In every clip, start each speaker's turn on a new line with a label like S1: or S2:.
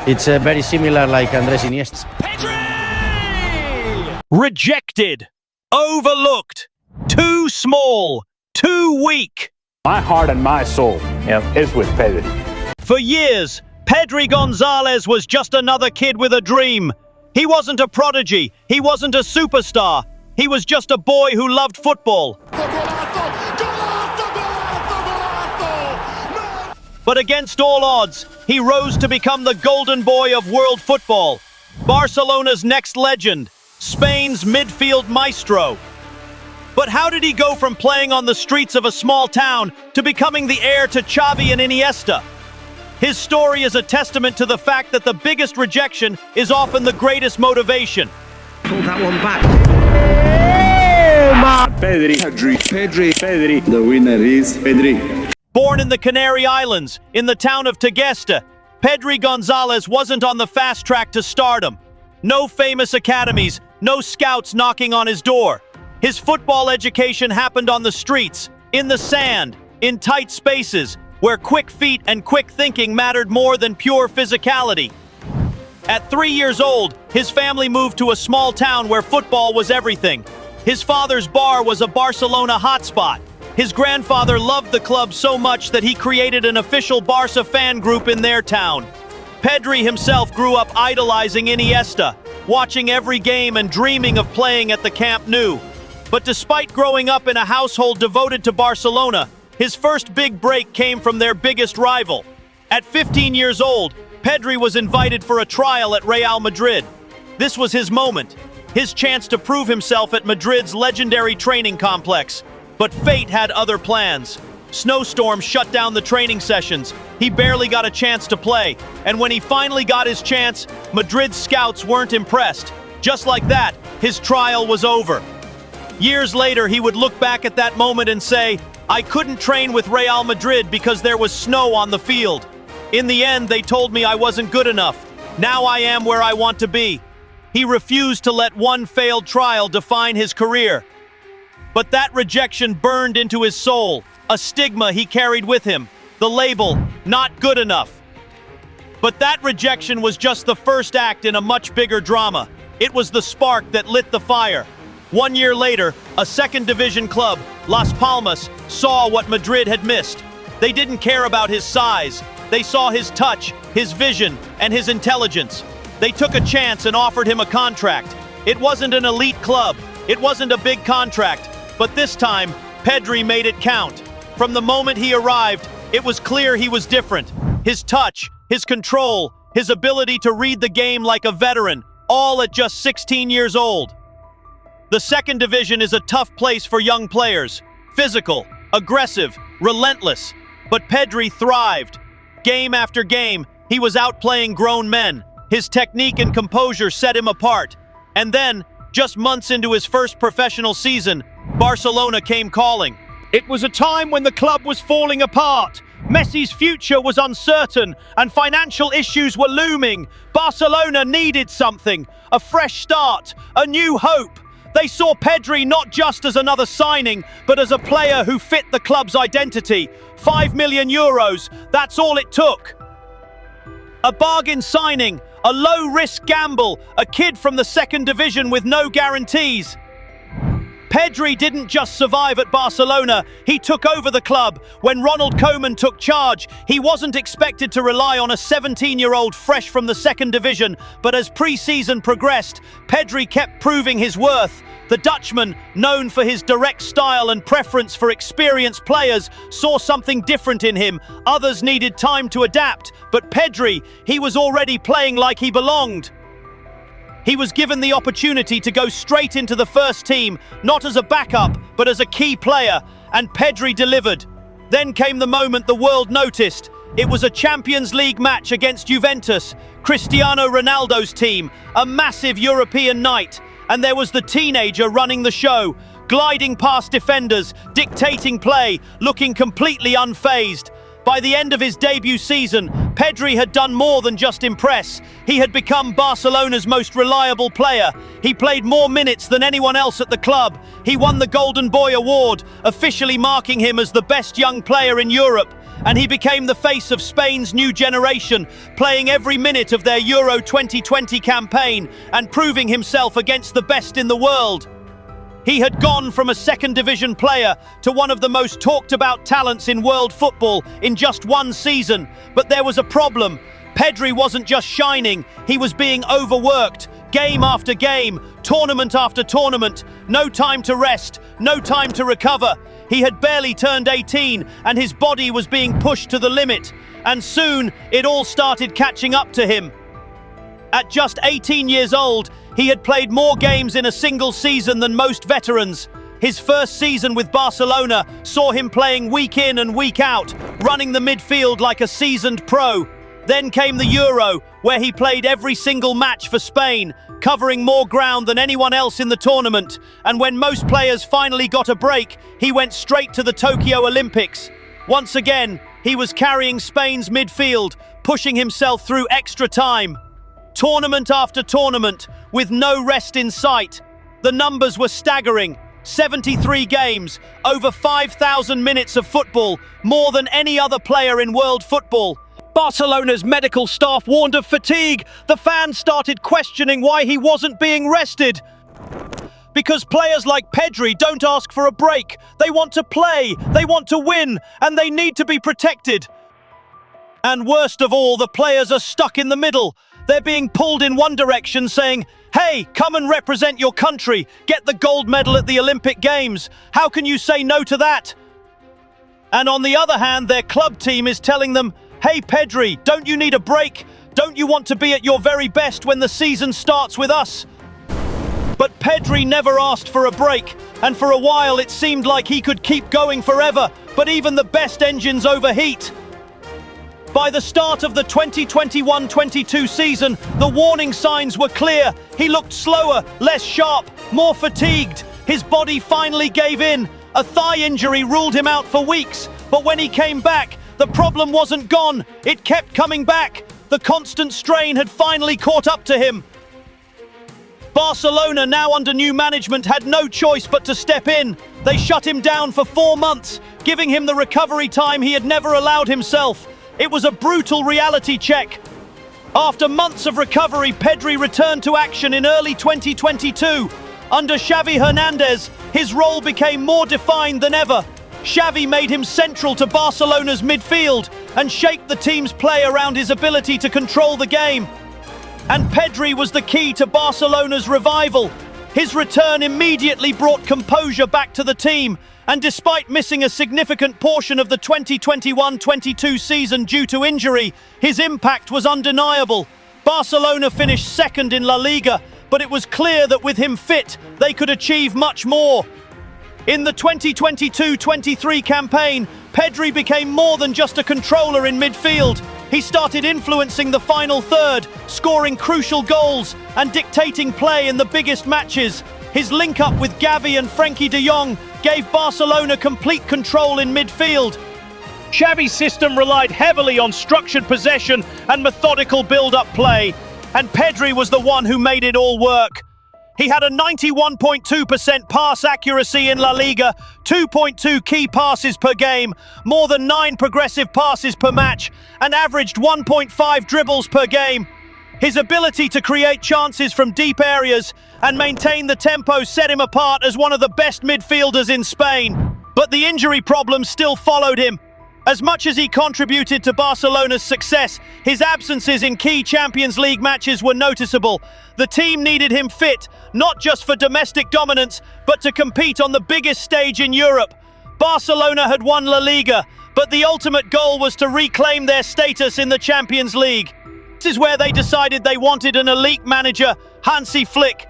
S1: It's very similar like Andres Iniesta.
S2: Pedri! Rejected, overlooked, too small, too weak.
S3: My heart and my soul is with Pedri.
S2: For years, Pedri Gonzalez was just another kid with a dream. He wasn't a prodigy, he wasn't a superstar. He was just a boy who loved football. But against all odds, he rose to become the golden boy of world football. Barcelona's next legend, Spain's midfield maestro. But how did he go from playing on the streets of a small town to becoming the heir to Xavi and Iniesta? His story is a testament to the fact that the biggest rejection is often the greatest motivation.
S1: Pull that one back.
S3: Pedri.
S4: The winner is Pedri.
S2: Born in the Canary Islands, in the town of Tegesta, Pedri Gonzalez wasn't on the fast track to stardom. No famous academies, no scouts knocking on his door. His football education happened on the streets, in the sand, in tight spaces, where quick feet and quick thinking mattered more than pure physicality. At 3 years old, his family moved to a small town where football was everything. His father's bar was a Barcelona hotspot. His grandfather loved the club so much that he created an official Barca fan group in their town. Pedri himself grew up idolizing Iniesta, watching every game and dreaming of playing at the Camp Nou. But despite growing up in a household devoted to Barcelona, his first big break came from their biggest rival. At 15 years old, Pedri was invited for a trial at Real Madrid. This was his moment, his chance to prove himself at Madrid's legendary training complex. But fate had other plans. Snowstorms shut down the training sessions. He barely got a chance to play. And when he finally got his chance, Madrid's scouts weren't impressed. Just like that, his trial was over. Years later, he would look back at that moment and say, "I couldn't train with Real Madrid because there was snow on the field. In the end, they told me I wasn't good enough. Now I am where I want to be." He refused to let one failed trial define his career. But that rejection burned into his soul, a stigma he carried with him, the label, "not good enough." But that rejection was just the first act in a much bigger drama. It was the spark that lit the fire. 1 year later, a second division club, Las Palmas, saw what Madrid had missed. They didn't care about his size. They saw his touch, his vision, and his intelligence. They took a chance and offered him a contract. It wasn't an elite club. It wasn't a big contract. But this time, Pedri made it count. From the moment he arrived, it was clear he was different. His touch, his control, his ability to read the game like a veteran, all at just 16 years old. The second division is a tough place for young players. Physical, aggressive, relentless. But Pedri thrived. Game after game, he was outplaying grown men. His technique and composure set him apart. And then, just months into his first professional season, Barcelona came calling. It was a time when the club was falling apart. Messi's future was uncertain and financial issues were looming. Barcelona needed something, a fresh start, a new hope. They saw Pedri not just as another signing, but as a player who fit the club's identity. 5 million euros, that's all it took. A bargain signing, a low-risk gamble, a kid from the second division with no guarantees. Pedri didn't just survive at Barcelona, he took over the club. When Ronald Koeman took charge, he wasn't expected to rely on a 17-year-old fresh from the second division, but as pre-season progressed, Pedri kept proving his worth. The Dutchman, known for his direct style and preference for experienced players, saw something different in him. Others needed time to adapt, but Pedri, he was already playing like he belonged. He was given the opportunity to go straight into the first team, not as a backup, but as a key player, and Pedri delivered. Then came the moment the world noticed. It was a Champions League match against Juventus, Cristiano Ronaldo's team, a massive European night, and there was the teenager running the show, gliding past defenders, dictating play, looking completely unfazed. By the end of his debut season, Pedri had done more than just impress. He had become Barcelona's most reliable player. He played more minutes than anyone else at the club. He won the Golden Boy Award, officially marking him as the best young player in Europe. and he became the face of Spain's new generation, playing every minute of their Euro 2020 campaign and proving himself against the best in the world. He had gone from a second division player to one of the most talked about talents in world football in just one season, but there was a problem. Pedri wasn't just shining, he was being overworked. Game after game, tournament after tournament, no time to rest, no time to recover. He had barely turned 18 and his body was being pushed to the limit. And soon, it all started catching up to him. At just 18 years old, he had played more games in a single season than most veterans. His first season with Barcelona saw him playing week in and week out, running the midfield like a seasoned pro. Then came the Euro, where he played every single match for Spain, covering more ground than anyone else in the tournament. And when most players finally got a break, he went straight to the Tokyo Olympics. Once again, he was carrying Spain's midfield, pushing himself through extra time. Tournament after tournament, with no rest in sight. The numbers were staggering. 73 games, over 5,000 minutes of football, more than any other player in world football. Barcelona's medical staff warned of fatigue. The fans started questioning why he wasn't being rested. Because players like Pedri don't ask for a break. They want to play, they want to win, and they need to be protected. And worst of all, the players are stuck in the middle. They're being pulled in one direction saying, "Hey, come and represent your country. Get the gold medal at the Olympic Games. How can you say no to that?" And on the other hand, their club team is telling them, "Hey Pedri, don't you need a break? Don't you want to be at your very best when the season starts with us?" But Pedri never asked for a break, and for a while it seemed like he could keep going forever, but even the best engines overheat. By the start of the 2021-22 season, the warning signs were clear. He looked slower, less sharp, more fatigued. His body finally gave in. A thigh injury ruled him out for weeks, but when he came back, the problem wasn't gone. It kept coming back. The constant strain had finally caught up to him. Barcelona, now under new management, had no choice but to step in. They shut him down for 4 months, giving him the recovery time he had never allowed himself. It was a brutal reality check. After months of recovery, Pedri returned to action in early 2022. Under Xavi Hernandez, his role became more defined than ever. Xavi made him central to Barcelona's midfield and shaped the team's play around his ability to control the game. And Pedri was the key to Barcelona's revival. His return immediately brought composure back to the team, and despite missing a significant portion of the 2021-22 season due to injury, his impact was undeniable. Barcelona finished second in La Liga, but it was clear that with him fit, they could achieve much more. In the 2022-23 campaign, Pedri became more than just a controller in midfield. He started influencing the final third, scoring crucial goals and dictating play in the biggest matches. His link-up with Gavi and Frenkie de Jong gave Barcelona complete control in midfield. Xavi's system relied heavily on structured possession and methodical build-up play, and Pedri was the one who made it all work. He had a 91.2% pass accuracy in La Liga, 2.2 key passes per game, more than 9 progressive passes per match, and averaged 1.5 dribbles per game. His ability to create chances from deep areas and maintain the tempo set him apart as one of the best midfielders in Spain. But the injury problem still followed him. As much as he contributed to Barcelona's success, his absences in key Champions League matches were noticeable. The team needed him fit, not just for domestic dominance, but to compete on the biggest stage in Europe. Barcelona had won La Liga, but the ultimate goal was to reclaim their status in the Champions League. This is where they decided they wanted an elite manager, Hansi Flick.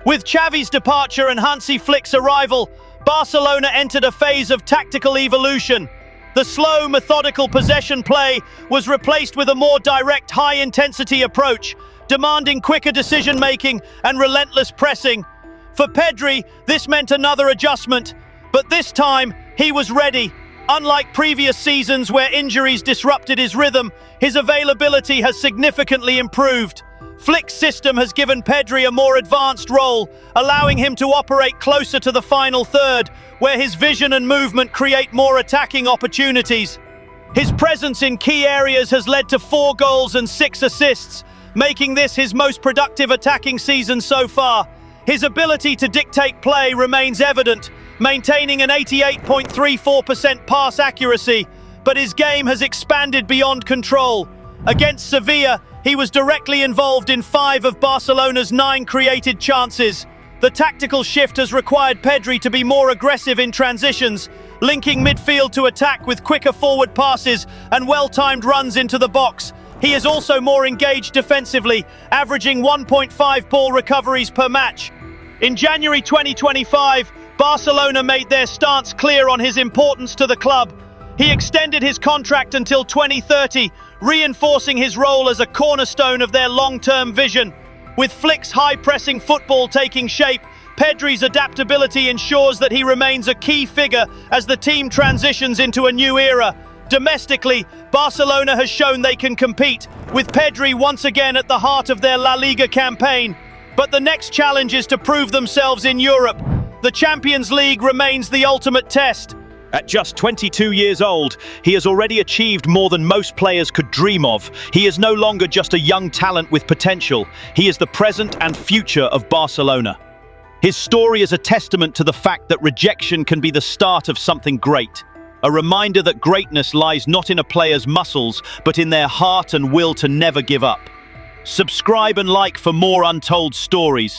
S2: With Xavi's departure and Hansi Flick's arrival, Barcelona entered a phase of tactical evolution. The slow, methodical possession play was replaced with a more direct, high-intensity approach, demanding quicker decision-making and relentless pressing. For Pedri, this meant another adjustment, but this time, he was ready. Unlike previous seasons where injuries disrupted his rhythm, his availability has significantly improved. Flick's system has given Pedri a more advanced role, allowing him to operate closer to the final third, where his vision and movement create more attacking opportunities. His presence in key areas has led to 4 goals and 6 assists, making this his most productive attacking season so far. His ability to dictate play remains evident, maintaining an 88.34% pass accuracy, but his game has expanded beyond control. Against Sevilla, he was directly involved in 5 of Barcelona's 9 created chances. The tactical shift has required Pedri to be more aggressive in transitions, linking midfield to attack with quicker forward passes and well-timed runs into the box. He is also more engaged defensively, averaging 1.5 ball recoveries per match. In January 2025, Barcelona made their stance clear on his importance to the club. He extended his contract until 2030, reinforcing his role as a cornerstone of their long-term vision. With Flick's high-pressing football taking shape, Pedri's adaptability ensures that he remains a key figure as the team transitions into a new era. Domestically, Barcelona has shown they can compete, with Pedri once again at the heart of their La Liga campaign. But the next challenge is to prove themselves in Europe. The Champions League remains the ultimate test.
S5: At just 22 years old, he has already achieved more than most players could dream of. He is no longer just a young talent with potential. He is the present and future of Barcelona. His story is a testament to the fact that rejection can be the start of something great. A reminder that greatness lies not in a player's muscles, but in their heart and will to never give up. Subscribe and like for more untold stories.